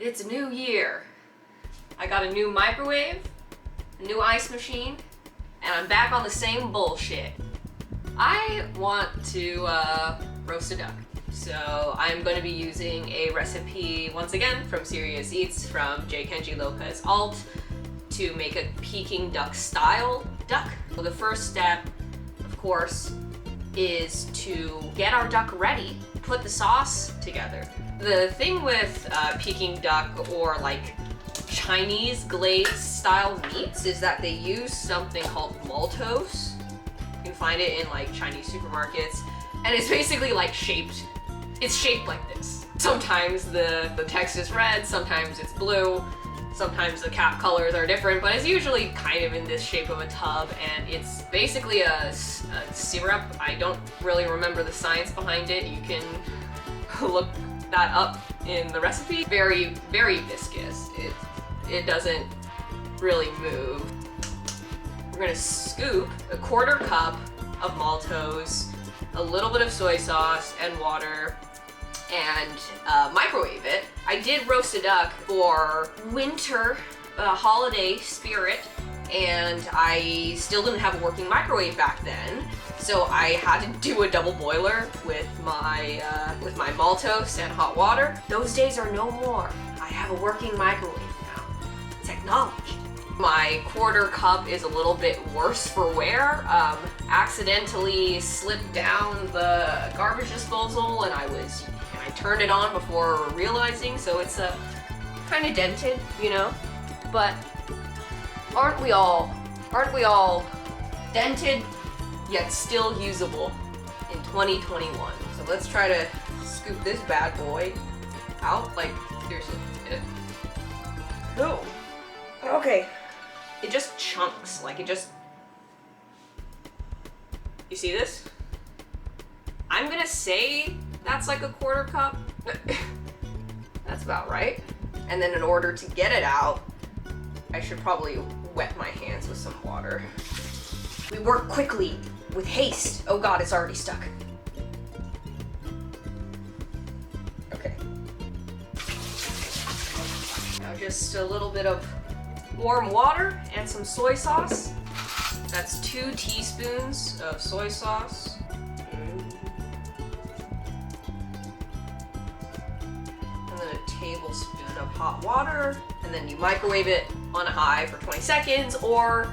It's a new year. I got a new microwave, a new ice machine, and I'm back on the same bullshit. I want to roast a duck. So I'm going to be using a recipe, once again, from Serious Eats from J. Kenji Lopez Alt to make a Peking duck style duck. So the first step, of course, is to get our duck ready, put the sauce together. The thing with Peking duck or like Chinese glaze style meats is that they use something called maltose. You can find it in like Chinese supermarkets, and it's basically like shaped. It's shaped like this. Sometimes the text is red, sometimes it's blue, sometimes the cap colors are different, but it's usually kind of in this shape of a tub, and it's basically a syrup. I don't really remember the science behind it. You can look that up in the recipe. Very, very viscous. It doesn't really move. We're gonna scoop a 1/4 cup of maltose, a little bit of soy sauce and water, and microwave it. I did roast a duck for winter holiday spirit, and I still didn't have a working microwave back then, so I had to do a double boiler with my maltose and hot water. Those days are no more. I have a working microwave now. Technology. My 1/4 cup is a little bit worse for wear. Accidentally slipped down the garbage disposal, and I turned it on before realizing, so it's kind of dented, you know. But aren't we all dented yet still usable in 2021? So let's try to scoop this bad boy out. Like, seriously. No. Okay. It just chunks, like it just... You see this? I'm gonna say that's like a 1/4 cup. That's about right. And then in order to get it out, I should probably wet my hands with some water. We work quickly, with haste. Oh God, it's already stuck. Okay. Now just a little bit of warm water and some soy sauce. That's 2 teaspoons of soy sauce. And then a tablespoon of hot water. And then you microwave it on high for 20 seconds, or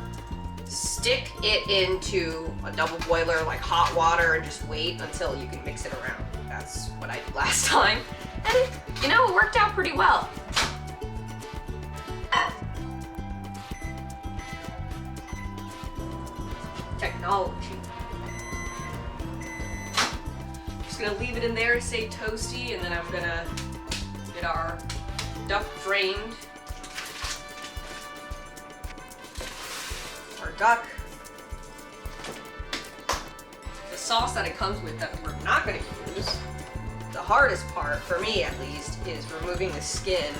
stick it into a double boiler like hot water and just wait until you can mix it around. That's what I did last time. And it, you know, it worked out pretty well. Technology. Just gonna leave it in there to stay toasty, and then I'm gonna get our duck drained. Our duck. The sauce that it comes with that we're not gonna use, the hardest part, for me at least, is removing the skin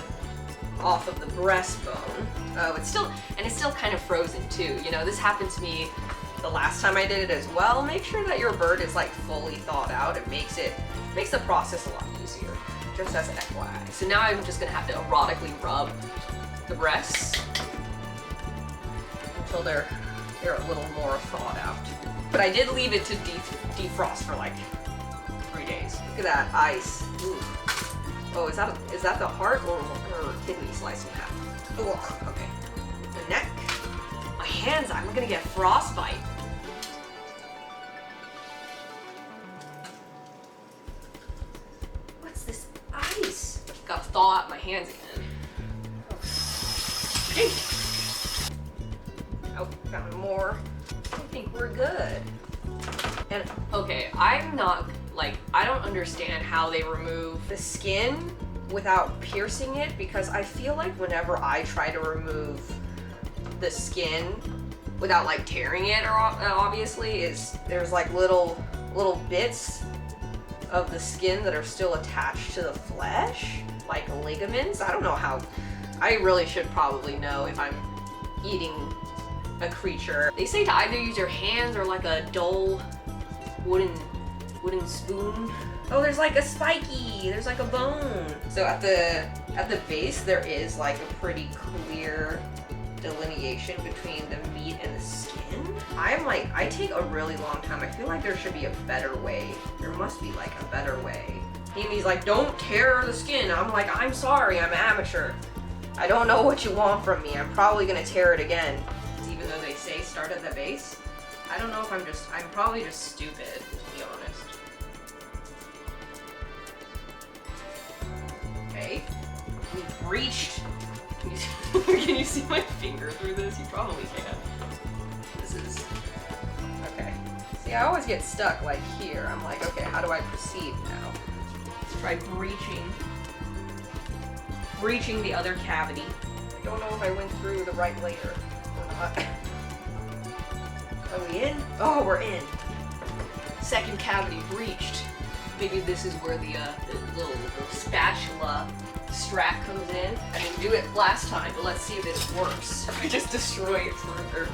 off of the breastbone. Oh, it's still kind of frozen too. You know, this happened to me the last time I did it as well. Make sure that your bird is like fully thawed out. It makes the process a lot easier, just as an FYI. So now I'm just gonna have to erotically rub the breasts until they're a little more thawed out. But I did leave it to defrost for like 3 days. Look at that ice. Ooh. Oh, is that the heart or kidney sliced in half? Ugh, okay. The neck. My hands, I'm gonna get frostbite. What's this ice? Gotta thaw out my hands again. Oh, found more. I think we're good. And okay, I don't understand how they remove the skin without piercing it, because I feel like whenever I try to remove the skin without like tearing it, or obviously, there's like little bits of the skin that are still attached to the flesh, like ligaments. I don't know how. I really should probably know if I'm eating a creature. They say to either use your hands or like a dull wooden spoon. Oh, there's like a spiky, there's like a bone. So at the At the base, there is like a pretty clear delineation between the meat and the skin. I take a really long time. I feel like there should be a better way. There must be like a better way. And he's like, don't tear the skin. I'm like, I'm sorry, I'm amateur. I don't know what you want from me. I'm probably gonna tear it again. Even though they say start at the base. I don't know if I'm probably just stupid, to be honest. Okay. We've reached. Can you see my finger through this? You probably can. This is. Okay. See, I always get stuck like here. I'm like, okay, how do I proceed now? Let's try breaching the other cavity. I don't know if I went through the right layer or not. Are we in? Oh, we're in. Second cavity breached. Maybe this is where the little spatula strap comes in. I didn't do it last time, but let's see if it works. I just destroy it further.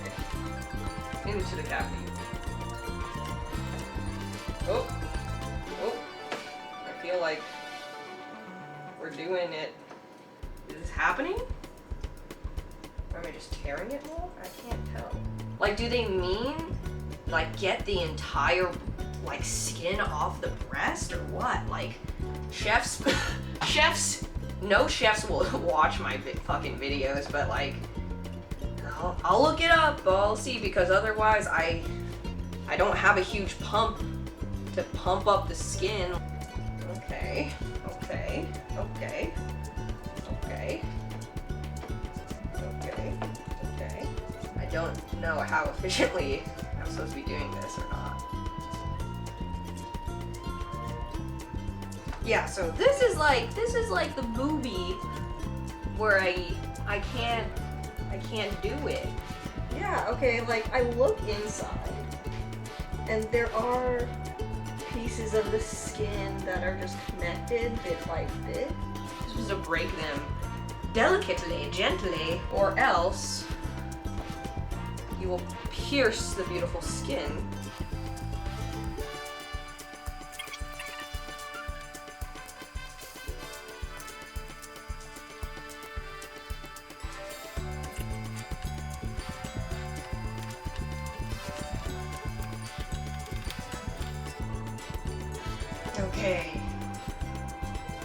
Okay. Into the cavity. Oh. Oh. I feel like we're doing it. Is this happening? Or am I just tearing it more? I can't tell. Like, do they mean, like, get the entire, like, skin off the breast, or what? Like, chefs, no chefs will watch my fucking videos, but, like, I'll look it up, I'll see, because otherwise I don't have a huge pump to pump up the skin. Okay, okay, okay, okay. Okay. I don't know how efficiently I'm supposed to be doing this or not. Yeah, so this is like the movie where I can't do it. Yeah, okay, like I look inside and there are pieces of the skin that are just connected bit by bit. This was to break them delicately, gently, or else you will pierce the beautiful skin. Okay.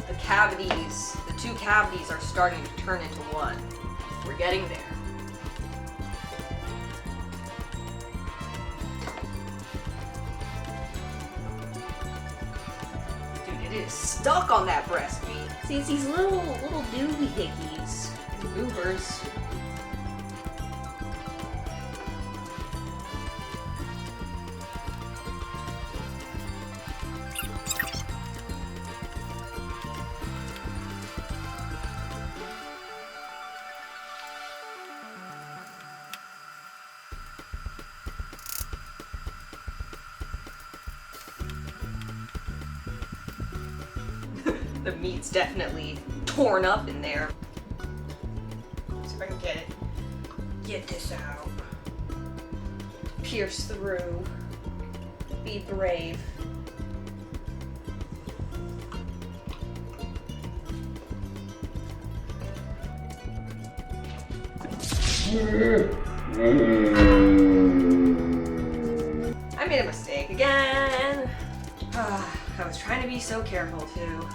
The two cavities are starting to turn into one. We're getting there. Dude, it is stuck on that breast meat. See, it's these little doohickeys, goobers. The meat's definitely torn up in there. See if I can get this out. Pierce through. Be brave. I made a mistake again. I was trying to be so careful too.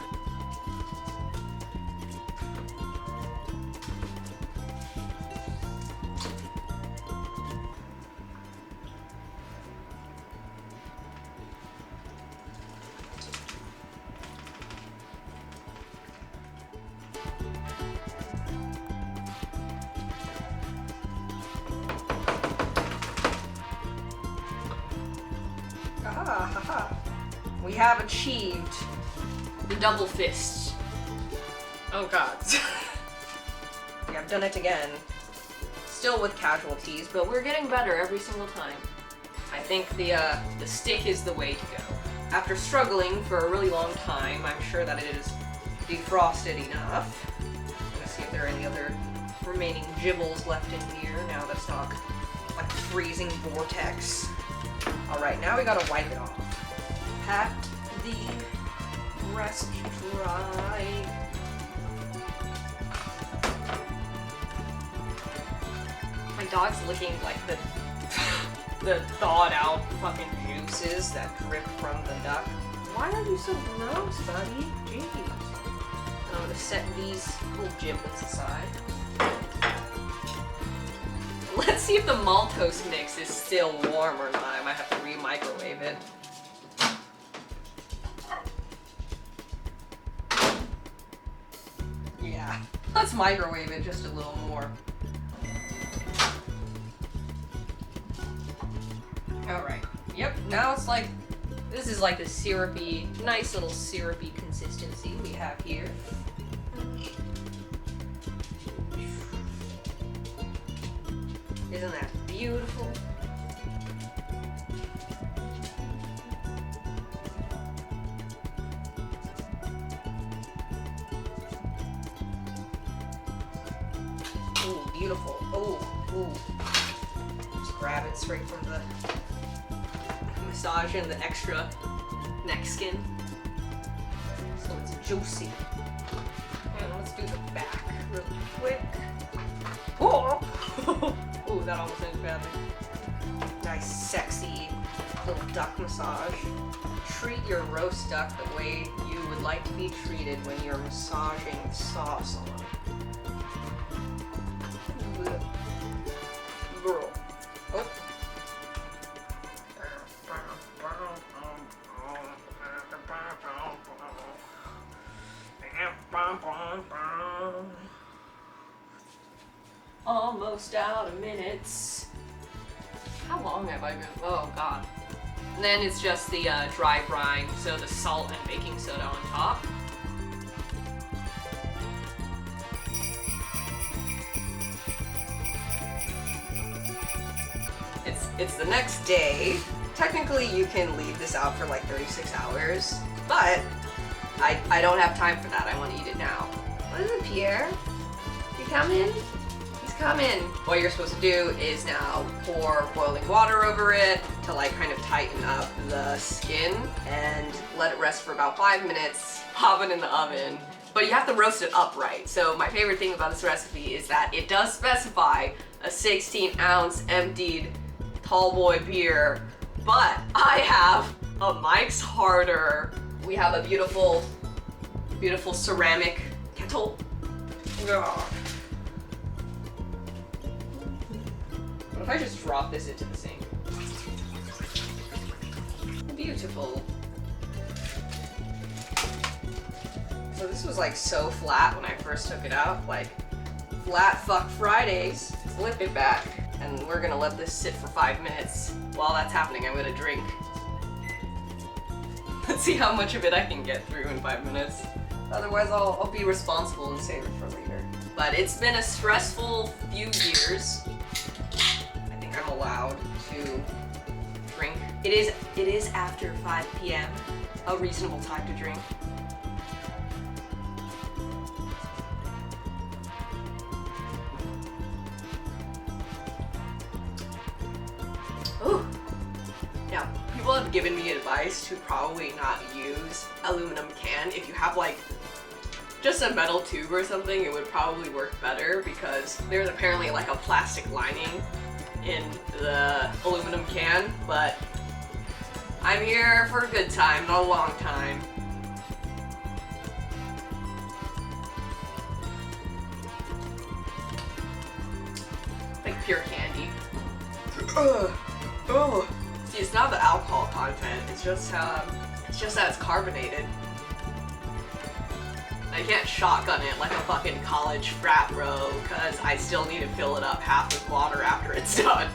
We have achieved the double fist. Oh god. Yeah, I've done it again. Still with casualties, but we're getting better every single time. I think the stick is the way to go. After struggling for a really long time, I'm sure that it is defrosted enough. I'm gonna see if there are any other remaining gibbles left in here now that it's not like a freezing vortex. Alright, now we gotta wipe it off. Pat the breast dry. dog's licking like the the thawed out fucking juices that drip from the duck. Why are you so gross, buddy? Jeez. I'm gonna set these little giblets aside. Let's see if the maltose mix is still warm or not. I might have to re-microwave it. Yeah. Let's microwave it just a little more. Alright. Yep, now it's like, this is like the syrupy, nice little syrupy consistency we have here. Isn't that beautiful? Ooh, beautiful. Ooh, ooh. Just grab it straight from the massage and the extra neck skin. So it's juicy. And let's do the back real quick. Oh! Ooh, that almost ended badly. Nice, sexy little duck massage. Treat your roast duck the way you would like to be treated when you're massaging sauce on it. Girl. Oh. Almost out of minutes. How long have I been? Oh god. And then it's just the dry brine, so the salt and baking soda on top. It's the next day. Technically you can leave this out for like 36 hours, but I don't have time for that. I want to eat it now. What is it, Pierre? You coming? He's coming. What you're supposed to do is now pour boiling water over it to like kind of tighten up the skin and let it rest for about 5 minutes. Pop it in the oven. But you have to roast it upright. So my favorite thing about this recipe is that it does specify a 16-ounce emptied tall boy beer, but I have a Mike's Harder. We have a beautiful, beautiful ceramic kettle. Ugh. What if I just drop this into the sink? Beautiful. So this was like so flat when I first took it out, like flat fuck Fridays. Flip it back, and we're gonna let this sit for 5 minutes. While that's happening, I'm gonna drink. Let's see how much of it I can get through in 5 minutes. Otherwise, I'll be responsible and save it for later. But it's been a stressful few years. I think I'm allowed to drink. It is after 5 p.m. a reasonable time to drink. Ooh. Now, people have given me advice to probably not use aluminum can. If you have like just a metal tube or something, it would probably work better because there's apparently like a plastic lining in the aluminum can, but I'm here for a good time, not a long time. Like pure candy. Ugh. Oh. See, it's not the alcohol content, it's just that it's carbonated. I can't shotgun it like a fucking college frat bro, because I still need to fill it up half with water after it's done.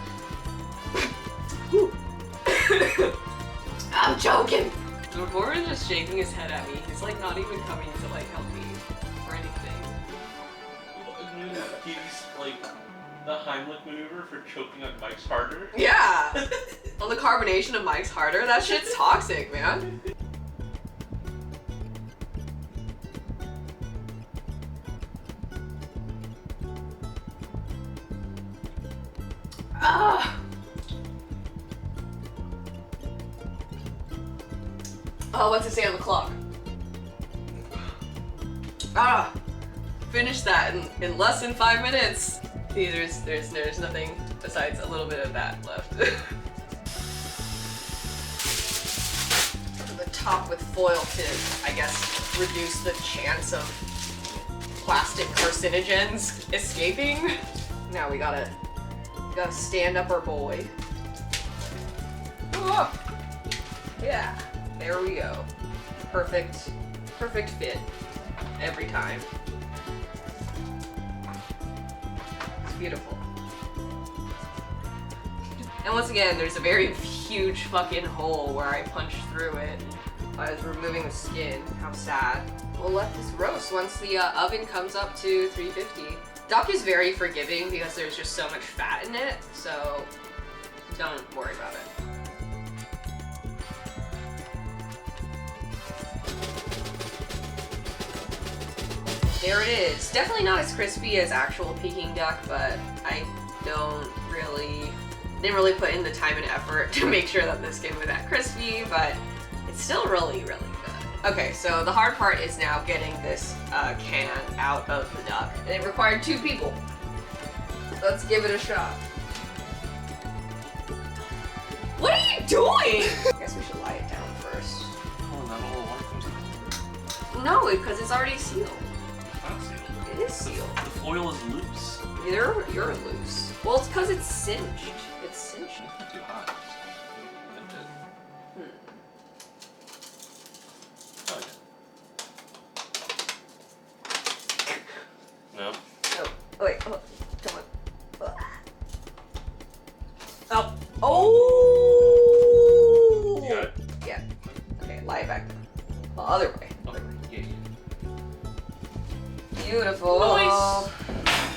I'm joking! Before he's just shaking his head at me, he's like not even coming to like help me or anything. He's like the Heimlich maneuver for choking on Mike's Harder. Yeah! Well, the carbonation of Mike's Harder, that shit's toxic, man. Ah! Oh, what's it say on the clock? Ah! Finish that in less than 5 minutes. There's nothing besides a little bit of that left. The top with foil to, I guess, reduce the chance of plastic carcinogens escaping. Now we gotta stand up our boy. Oh, yeah, there we go. Perfect fit every time. It's beautiful. And once again, there's a very huge fucking hole where I punched through it. I was removing the skin. How sad. We'll let this roast once the oven comes up to 350. Duck is very forgiving because there's just so much fat in it, so don't worry about it. There it is. Definitely not as crispy as actual Peking duck, but I didn't really put in the time and effort to make sure that this skin was that crispy, but it's still really, really good. Okay, so the hard part is now getting this can out of the duck. And it required 2 people. Let's give it a shot. What are you doing? I guess we should lie it down first. Oh, not all the water comes out. No, because it's already sealed. Not sealed. It is sealed. The foil is loose. You're loose. Well, it's because it's cinched. It's cinched. It's not too hot. No. Oh, wait. Oh, come on. Oh. Oh! You got it? Yeah. Okay, lie it back. The other way. Okay. Yeah. Beautiful. Nice.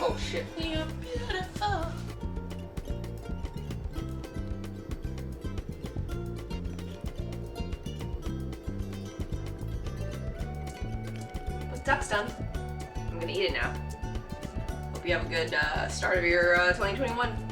Oh, shit. You're beautiful. The duck's done. I'm gonna eat it now. Hope you have a good start of your 2021.